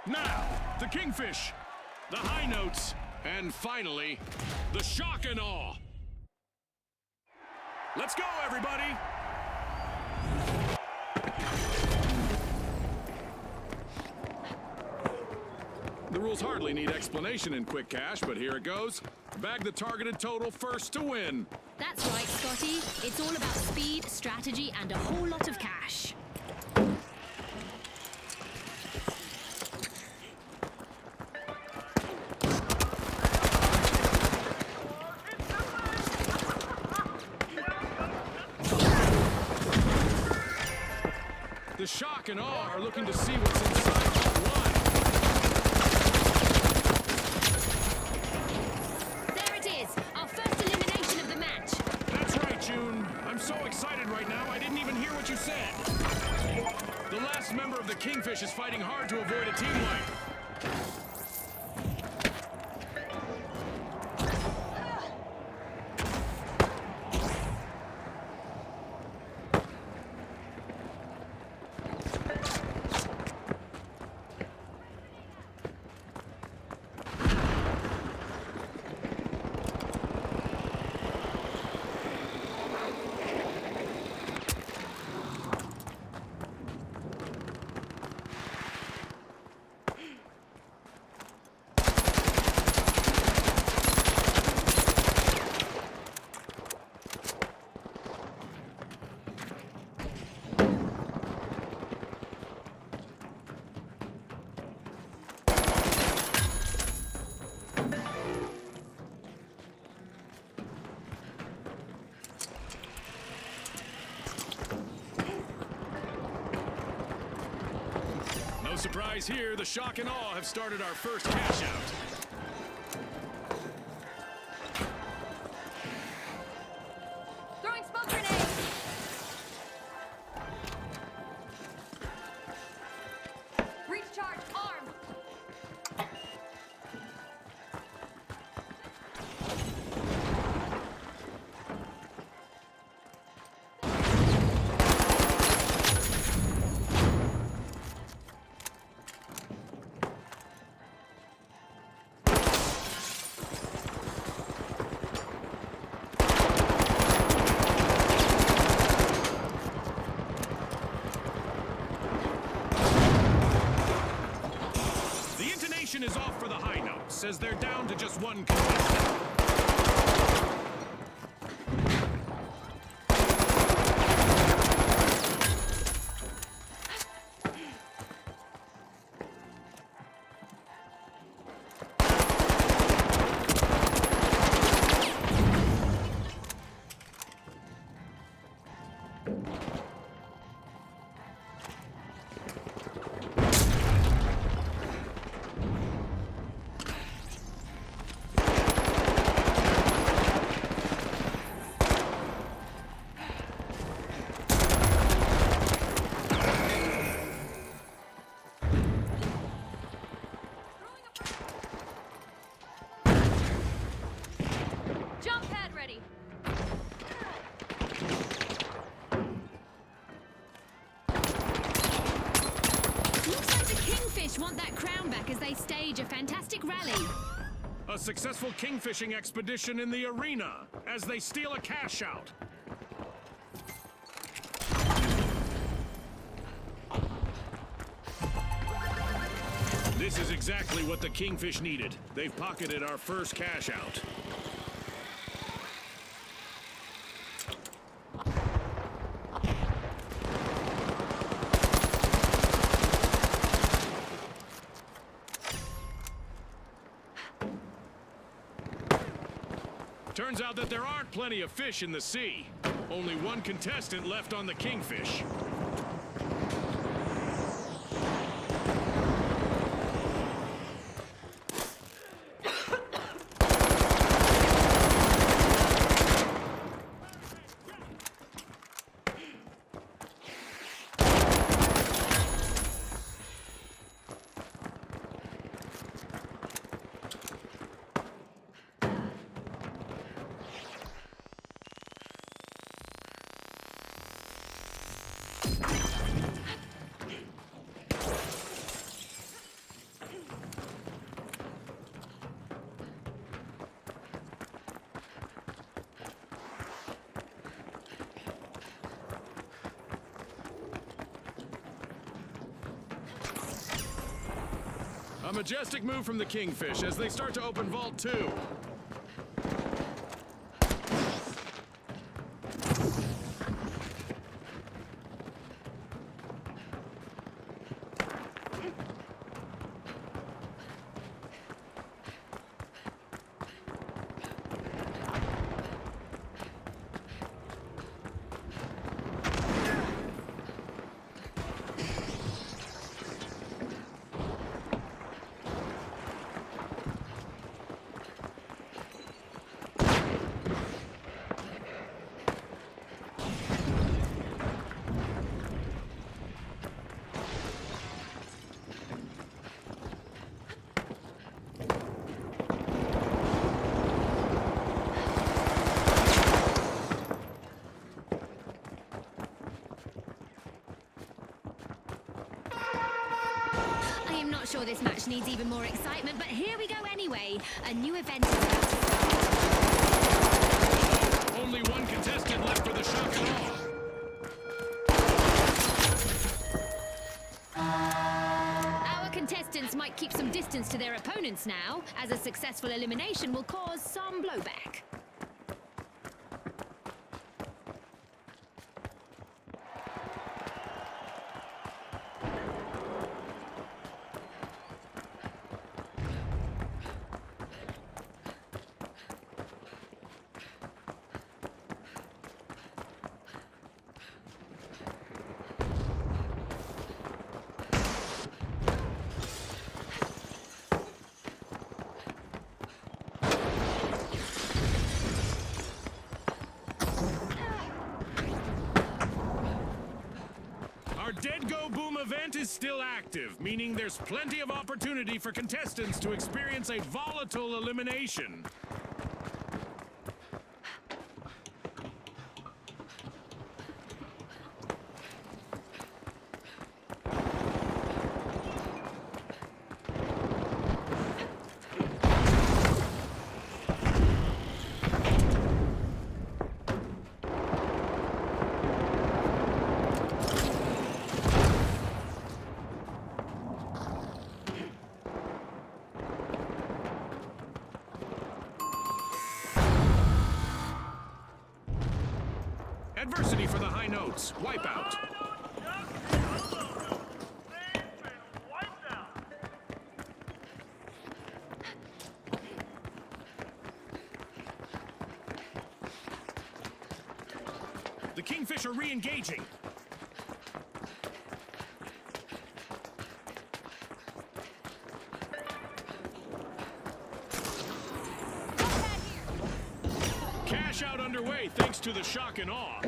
Now, the Kingfish, the high notes, and finally, the shock and awe. Let's go, everybody! The rules hardly need explanation in Quick Cash, but here it goes. Bag the targeted total first to win. That's right, Scotty. It's all about speed, strategy, and a whole lot of cash. The shock and awe are looking to see what's inside the line. There it is, our first elimination of the match. That's right, June. I'm so excited right now, I didn't even hear what you said. The last member of the Kingfish is fighting hard to avoid a team wipe. No surprise here, the shock and awe have started our first cash out. Throwing smoke grenades! Breach charge, armed! The intonation is off for the high notes, as they're down to just one contestant. Jump pad ready! Looks like the Kingfish want that crown back as they stage a fantastic rally. A successful kingfishing expedition in the arena, as they steal a cash out. This is exactly what the Kingfish needed. They've pocketed our first cash out. Turns out that there aren't plenty of fish in the sea. Only one contestant left on the Kingfish. A majestic move from the Kingfish as they start to open Vault 2. I am not sure this match needs even more excitement, but here we go anyway. A new event is about to start. Only one contestant left for the shock and awe. Our contestants might keep some distance to their opponents now, as a successful elimination will cause some blowback. Our Dead Go Boom event is still active, meaning there's plenty of opportunity for contestants to experience a volatile elimination. Adversity for the high notes. Wipeout. The Kingfish are re-engaging. Cash out underway thanks to the shock and awe.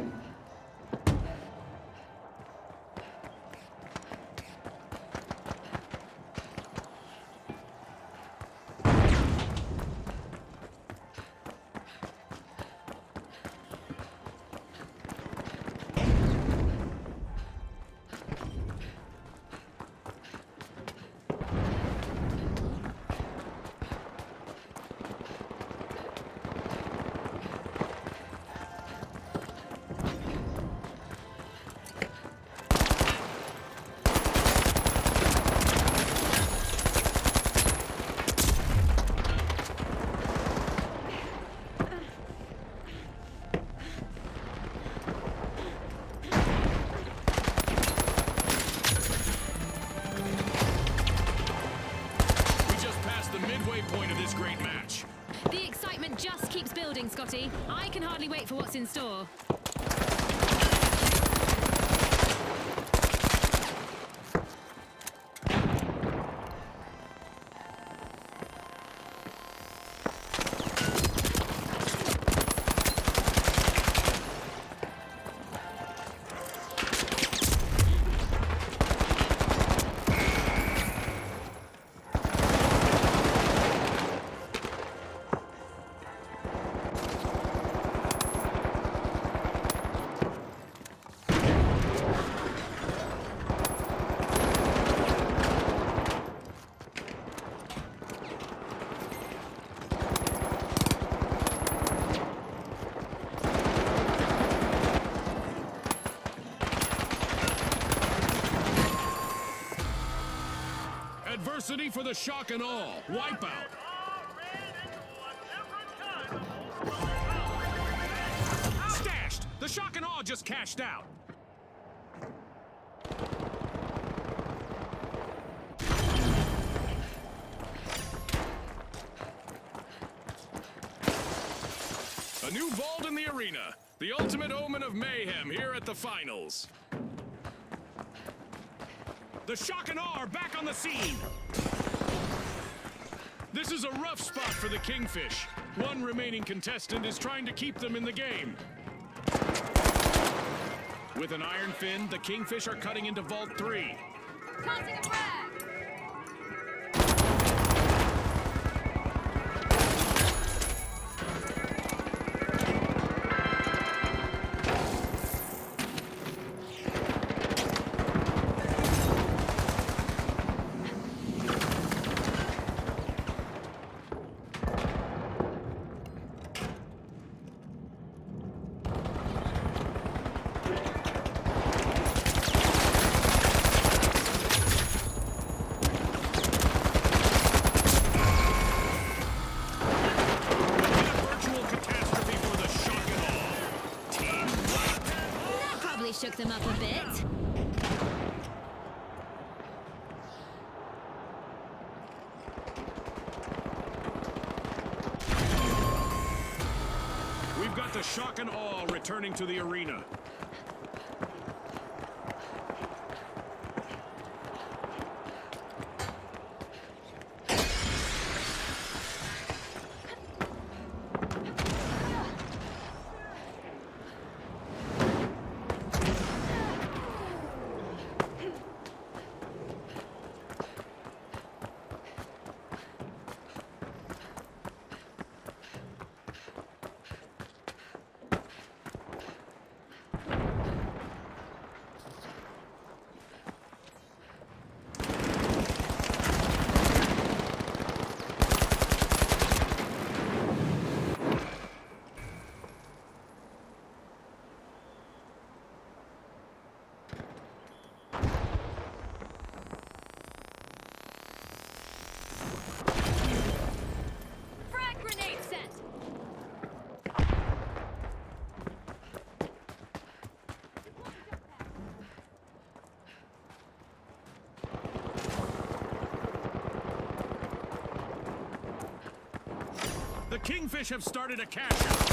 Point of this great match. The excitement just keeps building, Scotty. I can hardly wait for what's in store. Adversity for the shock and awe. Wipeout. Stashed. The shock and awe just cashed out. A new vault in the arena. The ultimate omen of mayhem here at the finals. The shock and awe are back on the scene. This is a rough spot for the Kingfish. One remaining contestant is trying to keep them in the game. With an iron fin, the Kingfish are cutting into Vault 3. Planting a frag! Shook them up a bit. We've got the shock and awe returning to the arena. The Kingfish have started a cash out.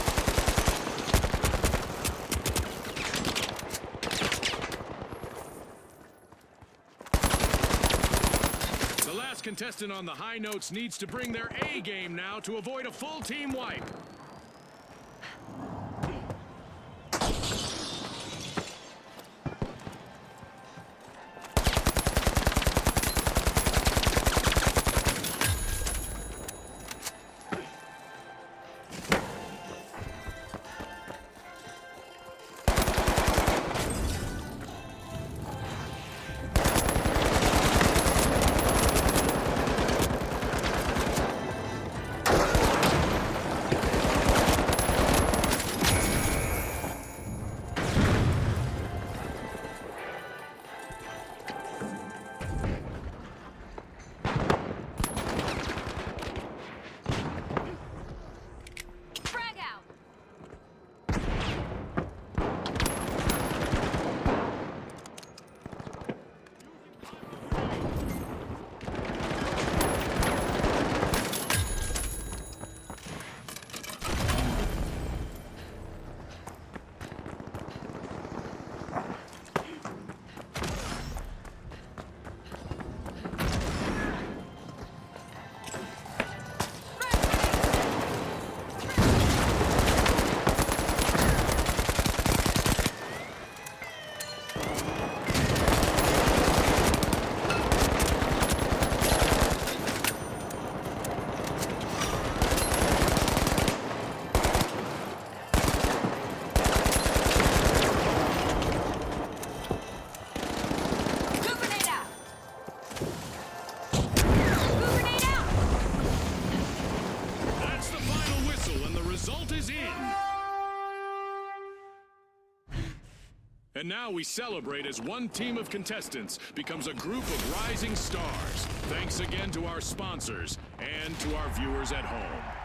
The last contestant on the high notes needs to bring their A game now to avoid a full team wipe. And now we celebrate as one team of contestants becomes a group of rising stars. Thanks again to our sponsors and to our viewers at home.